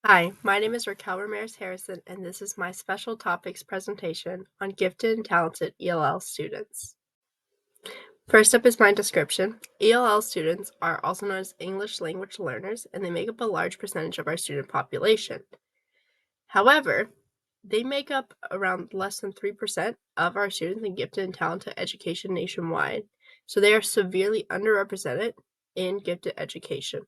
Hi, my name is Raquel Ramirez Harrison, and this is my special topics presentation on gifted and talented ELL students. First up is my description. ELL students are also known as English language learners, and they make up a large percentage of our student population. However, they make up around less than 3% of our students in gifted and talented education nationwide, so they are severely underrepresented in gifted education.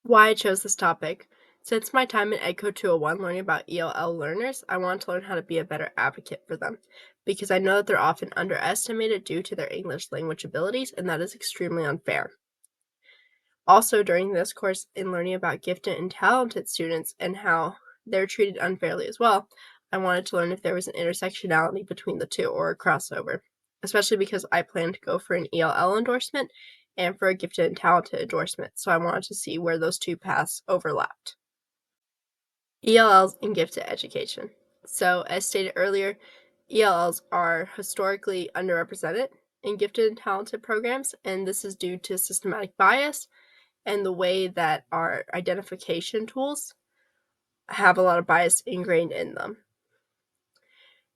Why I chose this topic. Since my time in EdCode 201 learning about ELL learners, I wanted to learn how to be a better advocate for them because I know that they're often underestimated due to their English language abilities, and that is extremely unfair. Also, during this course, in learning about gifted and talented students and how they're treated unfairly as well, I wanted to learn if there was an intersectionality between the two or a crossover, especially because I plan to go for an ELL endorsement and for a gifted and talented endorsement, so I wanted to see where those two paths overlapped. ELLs in gifted education. So, as stated earlier, ELLs are historically underrepresented in gifted and talented programs, and this is due to systematic bias and the way that our identification tools have a lot of bias ingrained in them.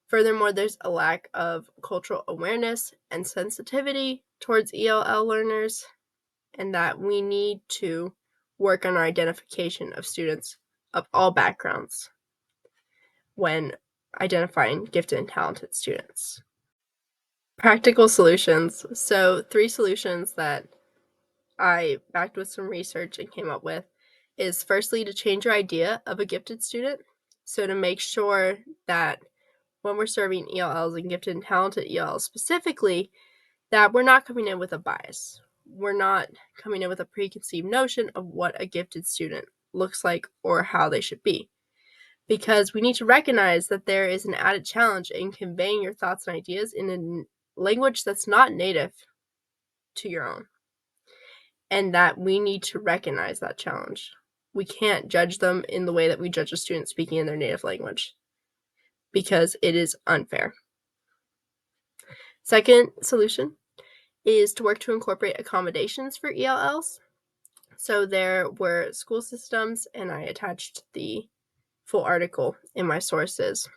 Furthermore, there's a lack of cultural awareness and sensitivity towards ELL learners, and that we need to work on our identification of students of all backgrounds when identifying gifted and talented students. Practical solutions. So, three solutions that I backed with some research and came up with is firstly to change your idea of a gifted student. So, to make sure that when we're serving ELLs and gifted and talented ELLs specifically, that we're not coming in with a bias. We're not coming in with a preconceived notion of what a gifted student looks like or how they should be. Because we need to recognize that there is an added challenge in conveying your thoughts and ideas in a language that's not native to your own, and that we need to recognize that challenge. We can't judge them in the way that we judge a student speaking in their native language because it is unfair. Second solution is to work to incorporate accommodations for ELLs. So there were school systems, and I attached the full article in my sources,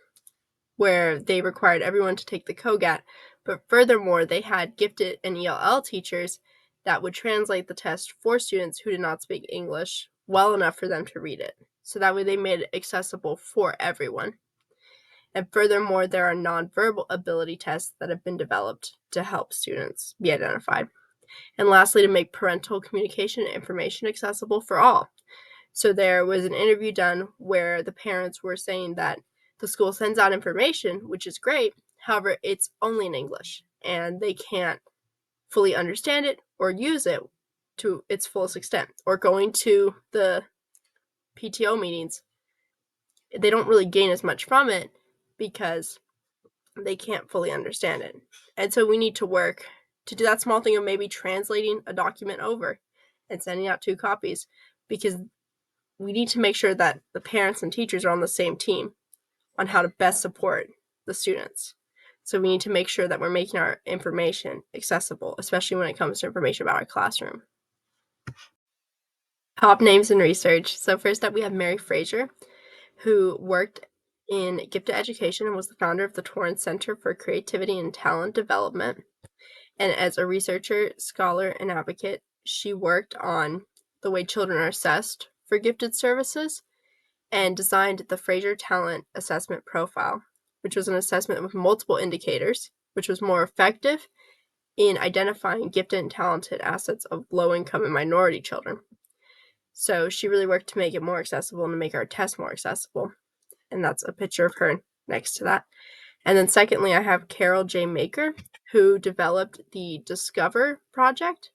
where they required everyone to take the COGAT, but furthermore, they had gifted and ELL teachers that would translate the test for students who did not speak English well enough for them to read it. So that way they made it accessible for everyone. And furthermore, there are nonverbal ability tests that have been developed to help students be identified. And lastly, to make parental communication and information accessible for all. So there was an interview done where the parents were saying that the school sends out information, which is great. However, it's only in English, and they can't fully understand it or use it to its fullest extent. Or going to the PTO meetings, they don't really gain as much from it because they can't fully understand it. And so we need to work to do that small thing of maybe translating a document over and sending out 2 copies, because we need to make sure that the parents and teachers are on the same team on how to best support the students. So we need to make sure that we're making our information accessible, especially when it comes to information about our classroom. Top names in research. So first up, we have Mary Fraser, who worked in gifted education and was the founder of the Torrance Center for Creativity and Talent Development. And as a researcher, scholar, and advocate, she worked on the way children are assessed for gifted services and designed the Fraser Talent Assessment Profile, which was an assessment with multiple indicators, which was more effective in identifying gifted and talented assets of low-income and minority children. So she really worked to make it more accessible and to make our tests more accessible. And that's a picture of her next to that. And then secondly, I have Carol J. Maker, who developed the Discover project,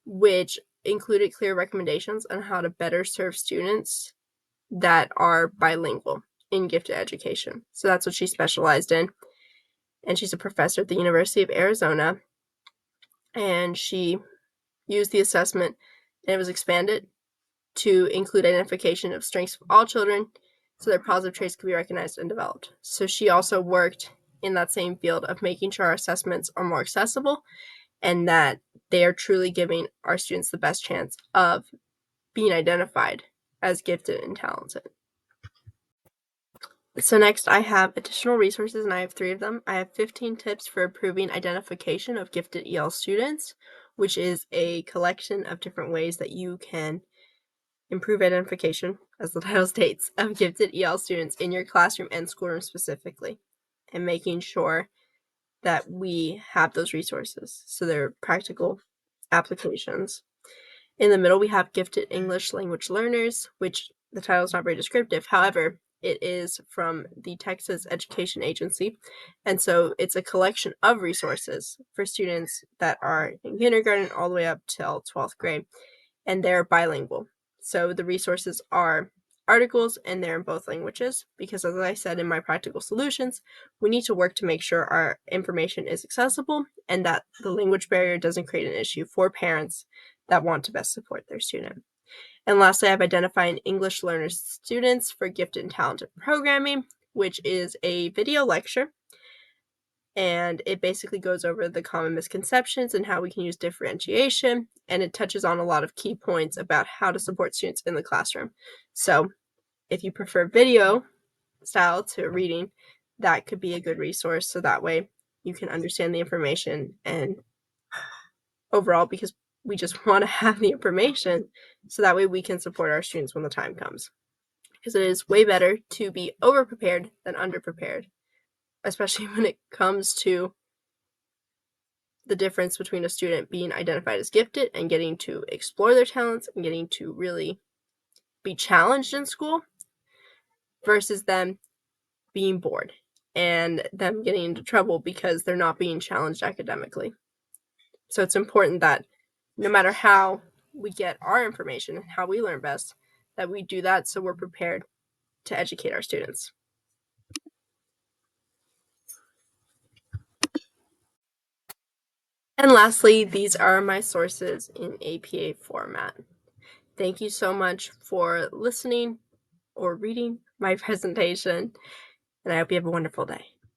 which included clear recommendations on how to better serve students that are bilingual in gifted education. So that's what she specialized in. And she's a professor at the University of Arizona. And she used the assessment, and it was expanded to include identification of strengths of all children so their positive traits could be recognized and developed. So she also worked in that same field of making sure our assessments are more accessible and that they are truly giving our students the best chance of being identified as gifted and talented. So next I have additional resources, and I have 3 of them. I have 15 tips for improving identification of gifted EL students, which is a collection of different ways that you can improve identification, as the title states, of gifted EL students in your classroom and schoolroom specifically, and making sure that we have those resources so they're practical applications. In the middle, we have gifted English language learners, which the title is not very descriptive. However, it is from the Texas Education Agency, and so it's a collection of resources for students that are in kindergarten all the way up till 12th grade, and they're bilingual. So the resources are articles, and they're in both languages, because as I said in my practical solutions, we need to work to make sure our information is accessible and that the language barrier doesn't create an issue for parents that want to best support their student. And lastly, I've identified English learner students for gifted and talented programming, which is a video lecture, and it basically goes over the common misconceptions and how we can use differentiation, and it touches on a lot of key points about how to support students in the classroom. So if you prefer video style to reading, that could be a good resource, so that way you can understand the information, and overall, because we just want to have the information so that way we can support our students when the time comes, because it is way better to be over-prepared than under-prepared, especially when it comes to the difference between a student being identified as gifted and getting to explore their talents and getting to really be challenged in school versus them being bored and them getting into trouble because they're not being challenged academically. So it's important that no matter how we get our information and how we learn best, that we do that so we're prepared to educate our students. And lastly, these are my sources in APA format. Thank you so much for listening or reading my presentation, and I hope you have a wonderful day.